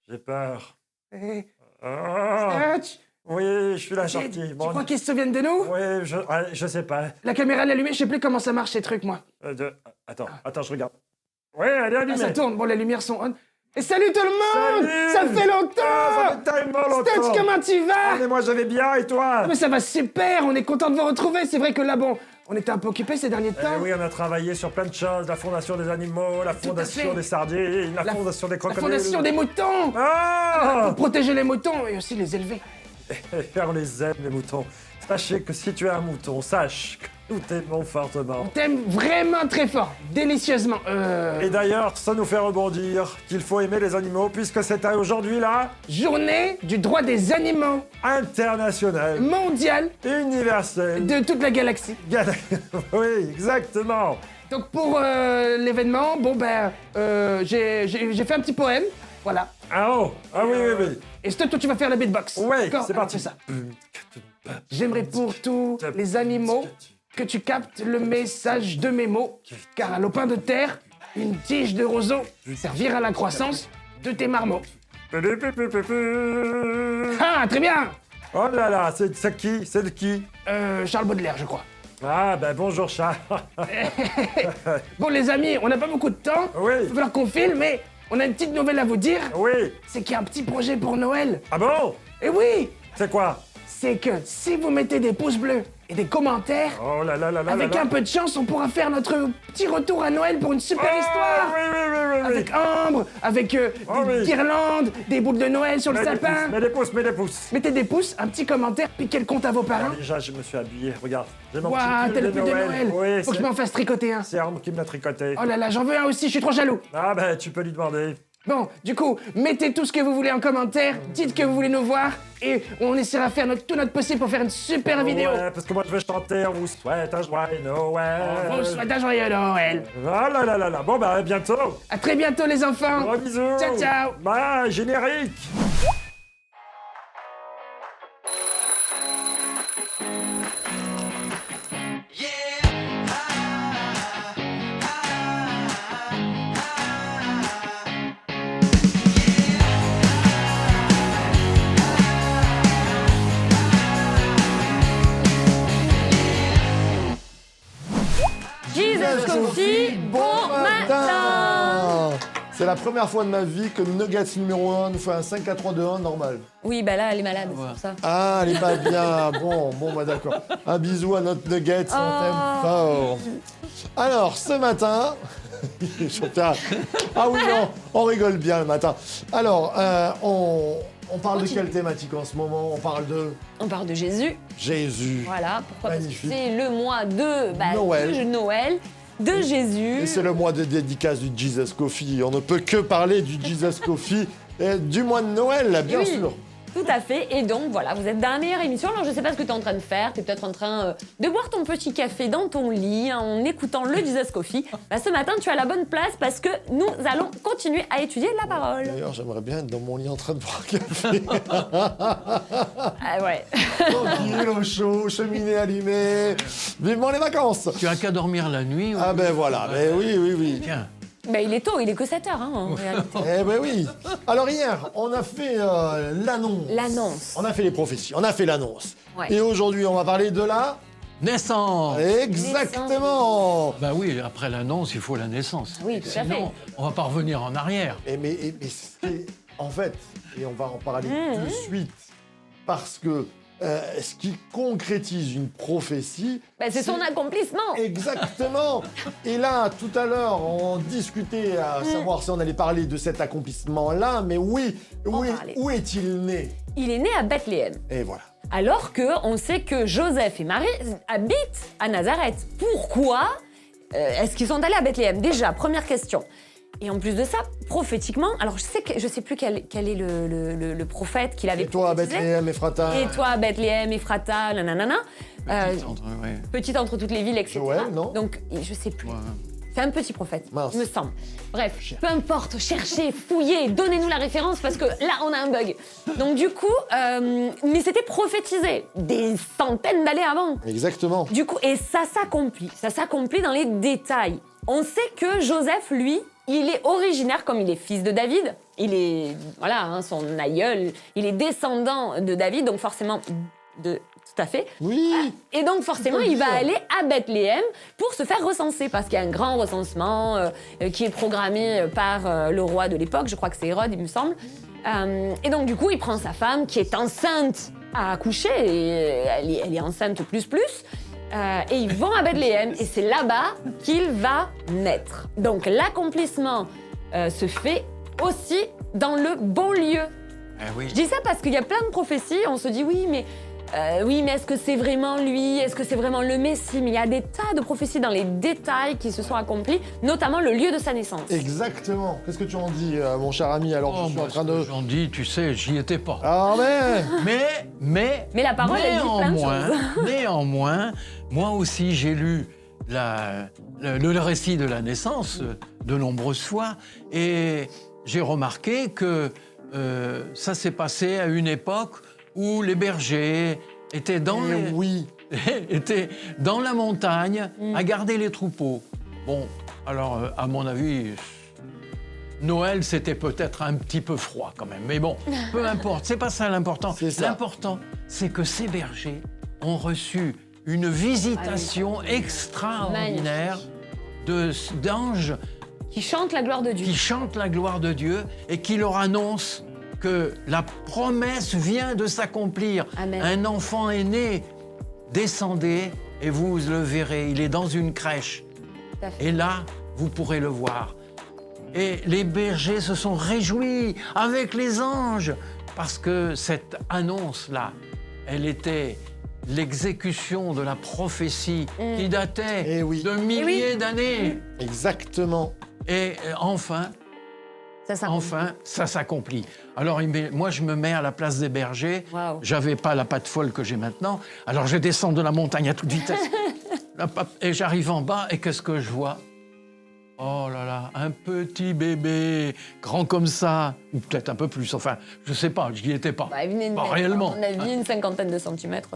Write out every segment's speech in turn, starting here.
J'ai peur. Hé, Ah, Stitch, oui, je suis là, sorti. tu crois qu'ils se souviennent de nous? Oui, je sais pas. La caméra est allumée, je sais plus comment ça marche ces trucs, moi. Attends, je regarde. Oui, elle est Ah, allumée. ça tourne, bon, les lumières sont on. Et salut tout le monde! Salut! Ça fait longtemps! Ah, ça fait tellement longtemps. Stitch, comment tu vas? Mais moi, je vais bien, et toi? Mais ça va super, on est content de vous retrouver. C'est vrai que là, bon, on était un peu occupés ces derniers temps. Oui, on a travaillé sur plein de choses. La fondation des animaux, la Tout à fondation fait. des sardines, la fondation des La crocodiles. fondation des moutons! Ah! Pour protéger les moutons et aussi les élever. On les aime, les moutons. Sachez que si tu es un mouton, sache que nous t'aimons fortement. T'aimes vraiment très fort, délicieusement. Et d'ailleurs, ça nous fait rebondir qu'il faut aimer les animaux puisque c'est aujourd'hui la Journée du droit des animaux internationale, mondiale universelle. de toute la galaxie. Oui, exactement. Donc pour l'événement, bon ben, j'ai fait un petit poème, voilà. Ah oui. Et toi, tu vas faire la beatbox. Ouais, D'accord c'est parti. Alors, c'est ça. J'aimerais pour tous les animaux que tu captes le message de mes mots, car un lopin de terre, une tige de roseau, servira à la croissance de tes marmots. Ah, très bien. Oh là là, c'est qui? C'est de qui? Charles Baudelaire, je crois. Ah ben bonjour chat. Bon, les amis, on n'a pas beaucoup de temps. Oui. Il va falloir qu'on file, mais on a une petite nouvelle à vous dire. Oui. C'est qu'il y a un petit projet pour Noël. Ah bon? Et oui, C'est quoi? c'est que si vous mettez des pouces bleus et des commentaires, Oh là là là là avec là. un peu de chance, on pourra faire notre petit retour à Noël pour une super Ah, histoire. oui. Avec Ambre, avec Oh, des oui. guirlandes, des boules de Noël sur le Mets des sapin. pouces, mets des pouces. Mettez des pouces, un petit commentaire, piquez le compte à vos parents. Déjà, je me suis habillé, regarde. J'ai mon Waouh, petit t'as le pull pull de Noël. Oui, Faut que je m'en fasse tricoter un. c'est Arme qui me l'a tricoté. Oh là là, j'en veux un aussi, je suis trop jaloux. Ah ben, tu peux lui demander. Bon, du coup, mettez tout ce que vous voulez en commentaire, dites que vous voulez nous voir, et on essaiera de faire tout notre possible pour faire une super vidéo. Ouais, parce que moi, je vais chanter, on vous souhaite un joyeux Noël. On vous souhaite un joyeux Noël. Ah là là là là. Bon, bah, à bientôt. À très bientôt les enfants. Gros bisous. Ciao, ciao. Bye, générique. Jesus Coffee, bon matin. C'est la première fois de ma vie que Nuggets numéro 1 nous fait un 5-4-3-2-1 normal. Oui, bah là, elle est malade, c'est pour ça. Ah, elle est pas bien. Bon, bah d'accord. Un bisou à notre Nuggets, on t'aime fort. Alors, ce matin... Ah oui, non, on rigole bien le matin. Alors, on parle de quelle thématique en ce moment? On parle de On parle de Jésus, Jésus. voilà. Pourquoi? Parce que Magnifique. c'est le mois de Noël. de Noël, de Jésus. Et c'est le mois de dédicace du Jesus Coffee. On ne peut que parler du Jesus Coffee et du mois de Noël, bien Oui. sûr. Tout à fait. Et donc, voilà, vous êtes dans la meilleure émission. Alors, je sais pas ce que tu es en train de faire. Tu es peut-être en train de boire ton petit café dans ton lit en écoutant le Jesus Coffee. Bah, ce matin, tu as la bonne place parce que nous allons continuer à étudier la parole. D'ailleurs, j'aimerais bien être dans mon lit en train de boire un café. Ah ouais. Tranquille, au chaud, cheminée allumée. Vivement les vacances. Tu as qu'à dormir la nuit. Ah ben voilà, ben oui. Tiens, Bah, il est tôt, il est que 7 heures hein, en réalité. Eh ben oui. Alors hier, on a fait l'annonce. L'annonce. On a fait les prophéties, on a fait l'annonce. Ouais. Et aujourd'hui, on va parler de la... naissance. Exactement. Bah oui, après l'annonce, il faut la naissance. Oui, tout à fait. Sinon, on va pas revenir en arrière. Mais c'est... En fait, et on va en parler de suite, parce que ce qui concrétise une prophétie... Bah, c'est son accomplissement. Exactement. Et là, tout à l'heure, on discutait à savoir si on allait parler de cet accomplissement-là, mais oui, parlait. où est-il né? Il est né à Bethléem. Et voilà. Alors qu'on sait que Joseph et Marie habitent à Nazareth. Pourquoi est-ce qu'ils sont allés à Bethléem? Déjà, première question. Et en plus de ça, prophétiquement, alors je sais plus quel est le prophète qu'il avait Et toi, prophétisé. Bethléem, Ephrata. Et toi, Bethléem, Ephrata, nanana. Ouais. Petite entre toutes les villes, etc. Joël, non? Donc, je sais plus. Ouais. C'est un petit prophète, Mince. il me semble. Bref, peu importe, cherchez, fouillez, donnez-nous la référence parce que là, on a un bug. Donc du coup, mais c'était prophétisé des centaines d'années avant. Exactement. Du coup, et ça s'accomplit dans les détails. On sait que Joseph, lui, il est originaire, comme il est fils de David, il est, voilà, hein, son aïeul, il est descendant de David, donc forcément, tout à fait. Oui. Et donc forcément, il va aller à Bethléem pour se faire recenser, parce qu'il y a un grand recensement qui est programmé par le roi de l'époque, je crois que c'est Hérode, il me semble. Et donc du coup, il prend sa femme qui est enceinte à accoucher, et elle est enceinte plus. Et ils vont à Bethléem, et c'est là-bas qu'il va naître. Donc l'accomplissement se fait aussi dans le bon lieu. oui. Je dis ça parce qu'il y a plein de prophéties, on se dit oui, mais est-ce que c'est vraiment lui? Est-ce que c'est vraiment le Messie? Mais il y a des tas de prophéties dans les détails qui se sont accomplis, notamment le lieu de sa naissance. Exactement. Qu'est-ce que tu en dis, mon cher ami? Alors, je suis en train de... J'en dis, tu sais, j'y étais pas. Ah, mais... Mais la parole, elle dit plein de choses. Néanmoins, moi aussi, j'ai lu le récit de la naissance de nombreuses fois, et j'ai remarqué que ça s'est passé à une époque où les bergers étaient étaient dans la montagne à garder les troupeaux. Bon, alors, à mon avis, Noël, c'était peut-être un petit peu froid quand même. Mais bon, peu importe, c'est pas ça l'important. L'important, c'est que ces bergers ont reçu une visitation extraordinaire d'anges Qui chante la gloire de Dieu. qui chantent la gloire de Dieu et qui leur annoncent que la promesse vient de s'accomplir. Amen. Un enfant est né, descendez et vous le verrez, il est dans une crèche. Tout à fait. Et là, vous pourrez le voir. Et les bergers se sont réjouis avec les anges parce que cette annonce-là, elle était l'exécution de la prophétie qui datait Eh oui. de milliers d'années. Exactement. Et enfin, ça s'accomplit. Alors, moi, je me mets à la place des bergers. Waouh. J'avais pas la patte folle que j'ai maintenant. Alors, je descends de la montagne à toute vitesse. Et j'arrive en bas, et qu'est-ce que je vois? Oh là là, un petit bébé, grand comme ça, ou peut-être un peu plus. Enfin, je sais pas, j'y étais pas. Il venait Pas réellement. On a vu une cinquantaine de centimètres.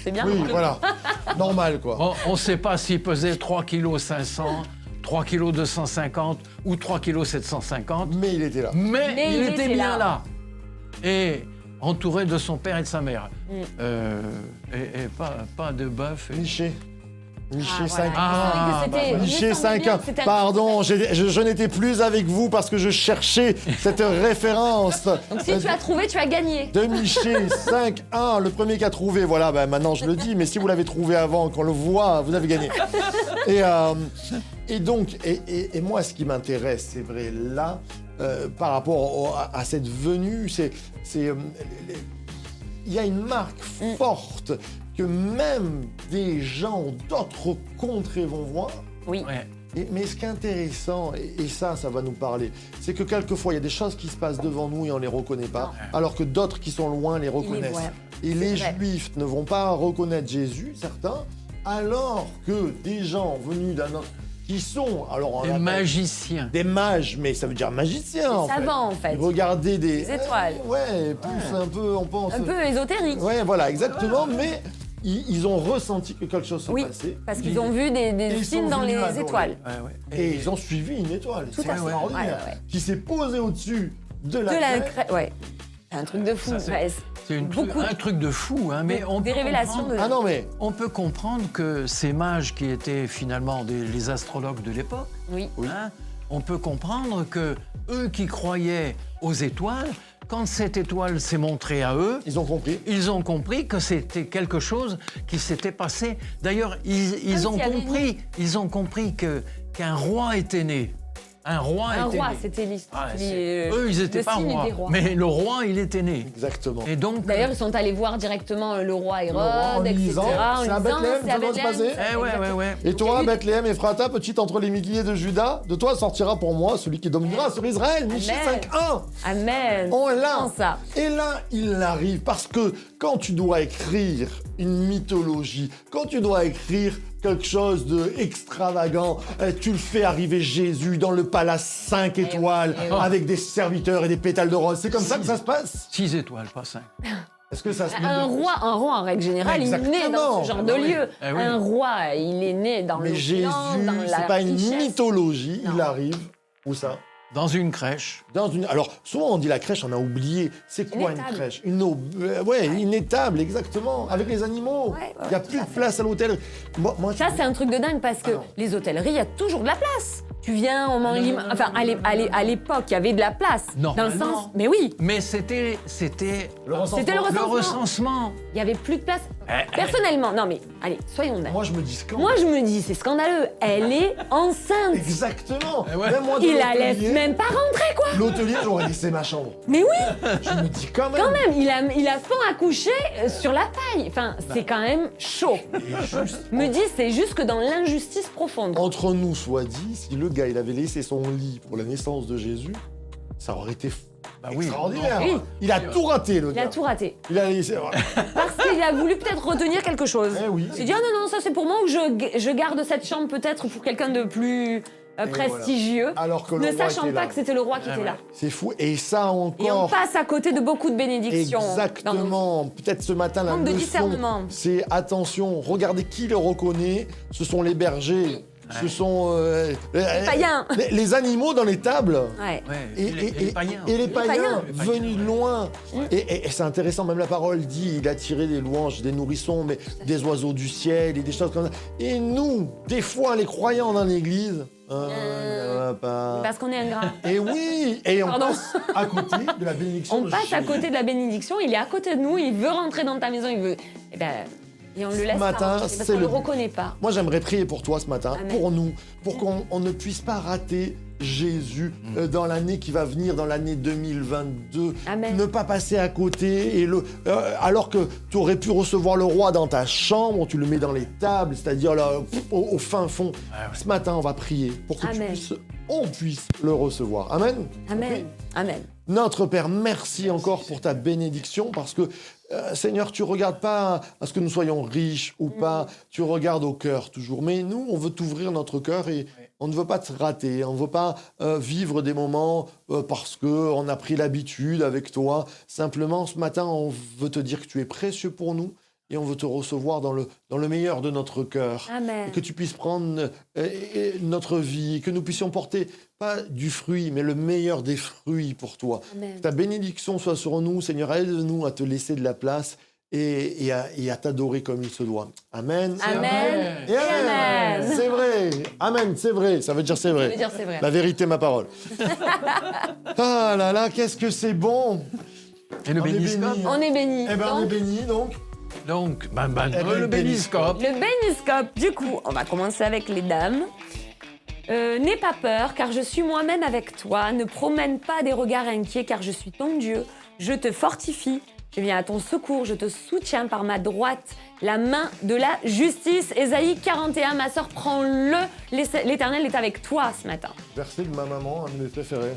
C'est bien. Oui, voilà. Normal, quoi. On ne sait pas s'il pesait 3 kg 500, 3 kg 250 ou 3 kg 750. Mais il était là. Mais il était bien là. là. Et entouré de son père et de sa mère. Et pas de bœuf. Miché. Miché, 5 Ah, voilà. ans. Miché, 5 ans. Pardon, je n'étais plus avec vous parce que je cherchais cette référence. Donc si tu as trouvé, tu as gagné. De Miché, 5-1, le premier qui a trouvé, voilà, maintenant je le dis, mais si vous l'avez trouvé avant, qu'on le voit, vous avez gagné. Et donc, moi, ce qui m'intéresse, c'est vrai, là, par rapport à cette venue, il y a une marque forte que même des gens d'autres contrées vont voir. Oui. Ouais. Mais ce qui est intéressant, et ça va nous parler, c'est que quelquefois, il y a des choses qui se passent devant nous et on ne les reconnaît pas, alors que d'autres qui sont loin les reconnaissent. voient. Et les vrai. Juifs ne vont pas reconnaître Jésus, certains, alors que des gens venus d'un autre, qui sont, alors on Des appelle magiciens. des mages, mais ça veut dire magiciens, en fait. Savants, en fait. Regardez des étoiles. Ouais, plus un peu, on pense. Un peu ésotérique. Ouais, voilà, exactement, mais ils ont ressenti que quelque chose se Oui, passait. parce qu'ils ont vu des ils signes sont dans les venus adorer. étoiles. Ouais. Et ils ont suivi une étoile. Tout C'est à fait. extraordinaire. Ouais. Qui s'est posée au-dessus de la crête. Ouais. C'est un truc de fou. Ça, c'est- Ouais, C'est un truc de fou, hein, mais on des peut révélations comprendre- de... Ah non, mais On peut comprendre que ces mages qui étaient finalement les astrologues de l'époque, Oui. hein, on peut comprendre que eux qui croyaient aux étoiles, quand cette étoile s'est montrée à eux, ils ont compris. ils ont compris que c'était quelque chose qui s'était passé. D'ailleurs, ils s'il y avait ont compris qu'un roi était né. Un roi Un était roi, né. c'était l'histoire. Ah, eux, ils n'étaient le pas signe rois. des rois. Mais le roi, il était né. Exactement. Et donc, D'ailleurs, ils sont allés voir directement le roi Le roi, en Hérode, etc. disant, En c'est à disant, Bethléem, c'est à ça doit se Bethléem. passer. ouais. Et toi, Il y a eu- Bethléem, Ephrata, petite entre les milliers de Judas, de toi sortira pour moi celui qui dominera sur Israël. Michée Amen. 5-1. Amen. On l'a. Comment ça? Et là, il arrive parce que quand tu dois écrire une mythologie, quand tu dois écrire quelque chose d'extravagant, tu le fais arriver Jésus dans le palace 5 étoiles avec des serviteurs et des pétales de rose. C'est comme ça que ça se passe? 6 étoiles, pas 5. Est-ce que ça se met Un de- roi, en règle générale, il est né Exactement. dans ce genre de oui. lieu. Eh oui. Un roi, il est né dans Mais l'opulence, Jésus, dans la c'est pas une richesse. mythologie, il Non. arrive. Où ça? dans une crèche. Alors, souvent on dit la crèche, on a oublié. C'est quoi une étable. crèche? Une étable, exactement, avec les animaux. Ouais, Il n'y a plus de place à l'hôtel. Moi, Ça, c'est un truc de dingue parce que Ah non. les hôtelleries, il y a toujours de la place. Tu viens, on mange... Enfin, à l'époque, il y avait de la place. Dans le Normalement. sens... Mais oui, Mais c'était c'était le le recensement. recensement. Il y avait plus de place. Personnellement, non mais, allez, soyons honnêtes. moi, je me dis scandale. Moi, je me dis, c'est scandaleux. Elle est enceinte. Exactement. Eh ouais. Même moi, dans Il la laisse l'hôtelier- même pas rentrer, quoi. L'hôtelier, j'aurais laissé ma chambre. Mais oui, Je me dis quand même. quand même, il a faim à coucher sur la paille. Enfin, c'est quand même chaud. Me dis, c'est juste que dans l'injustice profonde. Entre nous, soit dit, si le gars il avait laissé son lit pour la naissance de Jésus, ça aurait été Bah oui. extraordinaire. Oui. Il a tout raté, le Il gars. a tout raté. Il a laissé. Parce qu'il a voulu peut-être retenir quelque chose. Eh oui. Il s'est dit, ah non, non, ça c'est pour moi, ou je garde cette chambre peut-être pour quelqu'un de plus prestigieux. Alors que le Ne roi sachant était pas là. que c'était le roi qui était ouais. là. C'est fou. Et ça Et on encore. passe à côté de beaucoup de bénédictions. dans nos- Exactement. Peut-être ce matin, la Manque de leçon, discernement. c'est attention, regardez qui le reconnaît. Ce sont les bergers. Ce sont les païens. Les animaux dans les tables. Ouais. Ouais, et les païens. et les païens païens. venus de loin. Et c'est intéressant, même la parole dit, il a tiré des louanges des nourrissons, mais des oiseaux du ciel et des choses comme ça. Et nous, des fois, les croyants dans l'église, ça va pas. Parce qu'on est ingrat. Et oui, et on Pardon. passe à côté de la bénédiction. On de passe à Jésus. côté de la bénédiction, il est à côté de nous, il veut rentrer dans ta maison, il veut. Eh ben, et on le laisse matin, pas rentrer parce c'est qu'on le le- reconnaît pas. Moi, j'aimerais prier pour toi ce matin, Amen. pour nous, pour qu'on ne puisse pas rater Jésus dans l'année qui va venir, dans l'année 2022. Amen. Ne pas passer à côté, et alors que tu aurais pu recevoir le roi dans ta chambre, tu le mets dans les tables, c'est-à-dire là, au fin fond. Ce matin, on va prier pour que Amen. on puisse le recevoir. Amen. Amen. Amen. Notre Père, merci encore pour ta bénédiction parce que, Seigneur, tu regardes pas à ce que nous soyons riches ou pas, tu regardes au cœur toujours. Mais nous, on veut t'ouvrir notre cœur et on ne veut pas te rater, on ne veut pas vivre des moments parce qu'on a pris l'habitude avec toi. Simplement, ce matin, on veut te dire que tu es précieux pour nous et on veut te recevoir dans le meilleur de notre cœur. Amen. Et que tu puisses prendre notre vie, que nous puissions porter pas du fruit, mais le meilleur des fruits pour toi. Amen. Que ta bénédiction soit sur nous, Seigneur, aide-nous à te laisser de la place et à t'adorer comme il se doit. Amen. Amen. Et amen. C'est vrai. Amen, c'est vrai. Ça veut dire c'est Ça vrai. veut dire c'est vrai. La vérité, ma parole. Ah là là, qu'est-ce que c'est bon. Et le On est béniscope. béni. On est bénis. Eh ben, on est Donc, béni, donc. Donc, ben, le béniscope. le béniscope, du coup, on va commencer avec les dames. N'aie pas peur, car je suis moi-même avec toi. Ne promène pas des regards inquiets, car je suis ton Dieu. Je te fortifie. Je viens à ton secours. Je te soutiens par ma droite. La main de la justice. Ésaïe 41, ma sœur, prends-le. L'Éternel est avec toi ce matin. Verset de ma maman, un de mes préférés.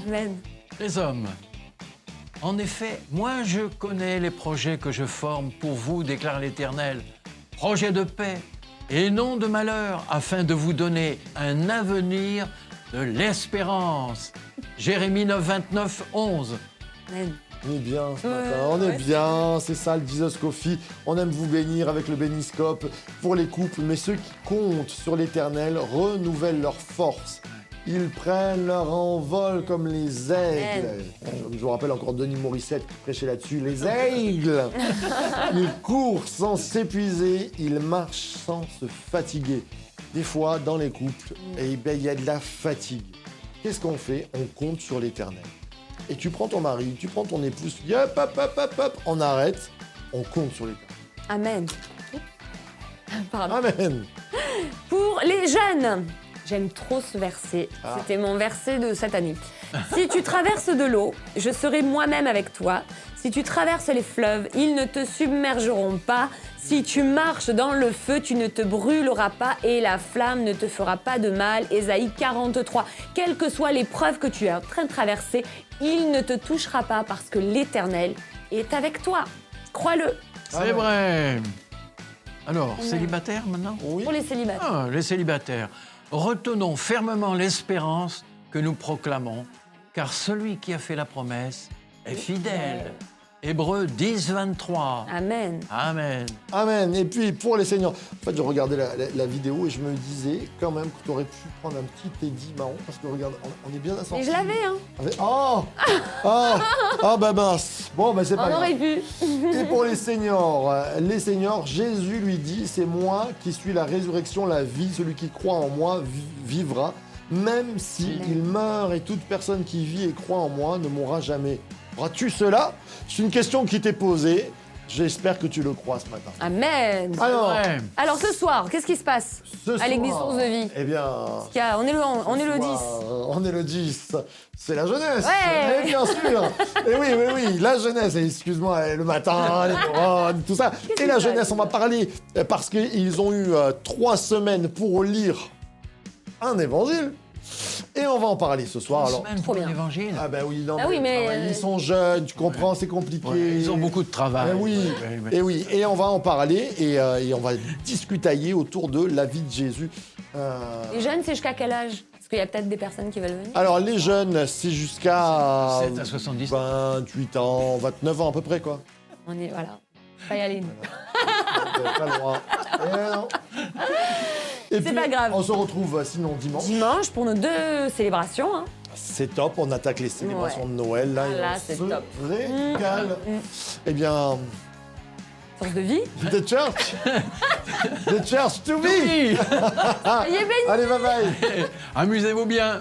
Amen. Les hommes. En effet, moi je connais les projets que je forme pour vous, déclare l'Éternel. Projets de paix et non de malheur, afin de vous donner un avenir de l'espérance. Jérémie 9, 29, 11. Amen. On est bien ce matin, on est bien, c'est ça le Jesus Coffee. On aime vous bénir avec le béniscope pour les couples, mais ceux qui comptent sur l'Éternel renouvellent leur force. Ils prennent leur envol comme les aigles. Je vous rappelle encore Denis Morissette qui prêchait là-dessus. Les aigles. Ils courent sans s'épuiser, ils marchent sans se fatiguer. Des fois, dans les couples, eh ben, il y a de la fatigue. Qu'est-ce qu'on fait? On compte sur l'Éternel. Et tu prends ton mari, tu prends ton épouse, tu dis hop, hop, hop, hop, hop, on arrête, on compte sur l'Éternel. Amen. Pardon. Amen. Pour les jeunes, j'aime trop ce verset. C'était mon verset de cette année. Si tu traverses de l'eau, je serai moi-même avec toi. Si tu traverses les fleuves, ils ne te submergeront pas. Si tu marches dans le feu, tu ne te brûleras pas et la flamme ne te fera pas de mal. Ésaïe 43. Quelle que soit l'épreuve que tu es en train de traverser, il ne te touchera pas parce que l'Éternel est avec toi. Crois-le. C'est vrai. Alors, célibataire maintenant? Oui. Pour les célibataires. Ah, les célibataires. Retenons fermement l'espérance que nous proclamons, car celui qui a fait la promesse est fidèle. Hébreux 10, 23. Amen. Amen. Amen. Et puis, pour les seigneurs, en fait, je regardais la vidéo et je me disais quand même que tu aurais pu prendre un petit Teddy marron parce que regarde, on est bien assortis. Et je l'avais, hein. Oh oh bah mince. Bon, bah c'est pas On grave. aurait pu. Et pour les seigneurs, Jésus lui dit, c'est moi qui suis la résurrection, la vie, celui qui croit en moi vivra, même s'il meurt, et toute personne qui vit et croit en moi ne mourra jamais. Crois-tu cela? C'est une question qui t'est posée. J'espère que tu le crois ce matin. Amen. Alors, Ouais. Alors ce soir, qu'est-ce qui se passe ce à l'église soir, Source de Vie? Eh bien, On est le 10. on est le 10. C'est la jeunesse. Ouais. Eh bien sûr. Et oui, la jeunesse. Et excuse-moi, le matin, les neurones, tout ça. Qu'est-ce Et la qui se jeunesse, passe on va parler parce qu'ils ont eu 3 semaines pour lire un évangile. Et on va en parler ce soir. Alors, Semaine trop pour bien. l'évangile. ah ben oui, non, Ah oui, mais, ils sont jeunes, tu comprends, c'est compliqué. Ouais, ils ont beaucoup de travail. Eh oui, Ouais. et oui, et on va en parler et on va discutailler autour de la vie de Jésus. Les jeunes, c'est jusqu'à quel âge? Parce qu'il y a peut-être des personnes qui veulent venir. Alors les jeunes, c'est jusqu'à 7 à 70. 28 ans, 29 ans à peu près quoi. On est, voilà. Pas y aller. Pas loin. Eh non. Et C'est puis, pas grave. On se retrouve sinon dimanche. Dimanche, pour nos 2 célébrations. Hein. C'est top, on attaque les célébrations Ouais. de Noël là, et Là, on c'est se top. régale. Eh bien, Source de Vie. the church, the church to be. Oui. Soyez bénis. Allez, bye bye. Amusez-vous bien.